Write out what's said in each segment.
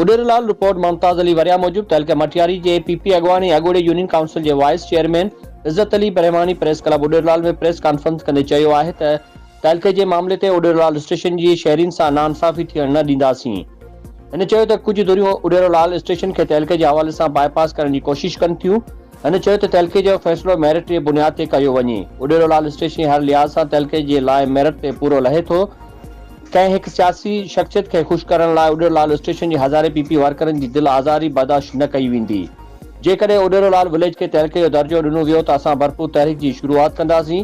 उडेरलाल report Mumtaz Ali वरिया मूजिब तहलके मटियारी जे PP अगवानी अगोड़े union council जे wise chairman इज्जत अली बरहमानी प्रेस क्लब उडेरलाल में प्रेस कॉन्फ्रेंस कंदे चयो आहे त तहलके जे मामले ते उडेरलाल स्टेशन जी शहरीन सां नाइंसाफी थियण न ॾींदासीं। हिन चयो त कुछ धुरियूं उडेरलाल स्टेशन खे तहलके जे हवाले सां बाईपास करण जी कोशिश कनि थियूं। हिन चयो त तहलके जो फ़ैसिलो मेरिट जे बुनियाद ते कयो वञे। उडेरलाल स्टेशन हर लिहाज़ सां तहलके जे लाइ मेरिट ते पूरो लहे थो। कंहिं हिकु सियासी शख्सियत खे ख़ुशि करण लाइ उडेरलाल स्टेशन जी हज़ारे पीपी वर्करनि जी दिल आज़ारी बर्दाश्त न कई वेंदी। जेकॾहिं उडेरलाल विलेज खे तहलके जो दर्जो ॾिनो वियो त असां भरपूर तहरीक जी शुरूआत कंदासीं।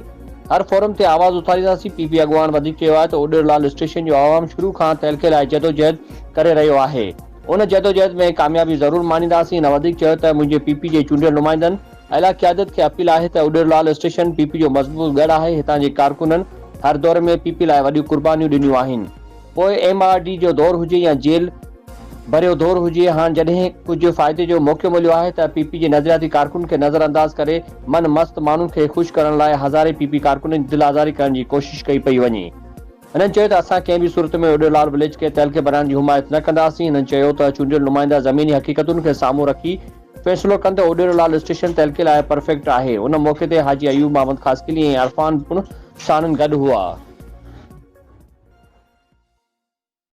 हर फोरम ते आवाज़ उथारींदासीं। पीपी अगवान वधीक चयो आहे त उडेरलाल स्टेशन जो आवाम शुरू खां तहलके लाइ जदोजहद करे रहियो आहे। उन जदोजहद में कामयाबी ज़रूर मानींदासीं। हिन वधीक चयो त मुंहिंजे पीपी जे चूंडियल नुमाइंदनि अला क़यादत खे अपील आहे त उडेरलाल स्टेशन पीपी जो मज़बूत गढ़ आहे। हितां जे कारकुननि हर दौर में पीपी लाइ वॾियूं कुर्बानियूं ॾिनियूं आहिनि। पोइ MRD जो दौर हुजे या जेल भरियो दौर हुजे, हाणे जॾहिं कुझु फ़ाइदे जो मौक़ो मिलियो आहे त पीपी जे नज़रियाती कारकुन खे नज़रअंदाज करे मन मस्त माण्हुनि खे ख़ुशि करण लाइ हज़ारे पीपी कारकुननि जी दिल आज़ारी करण जी कोशिश कई पई वञे। हिननि चयो त असां कंहिं बि सूरत में उडेरलाल विलेज खे तहलके बनाइण जी हिमायत न कंदासीं। हिननि चयो त चूंडियल नुमाइंदा ज़मीनी हक़ीक़तुनि खे साम्हूं रखी फ़ैसिलो कनि त उडेरलाल स्टेशन तहलके लाइ परफेक्ट आहे। उन मौक़े ते हाजी अयूब मोहम्मद ख़ासकिली ऐं अरफान पुन शानन गॾु हुआ।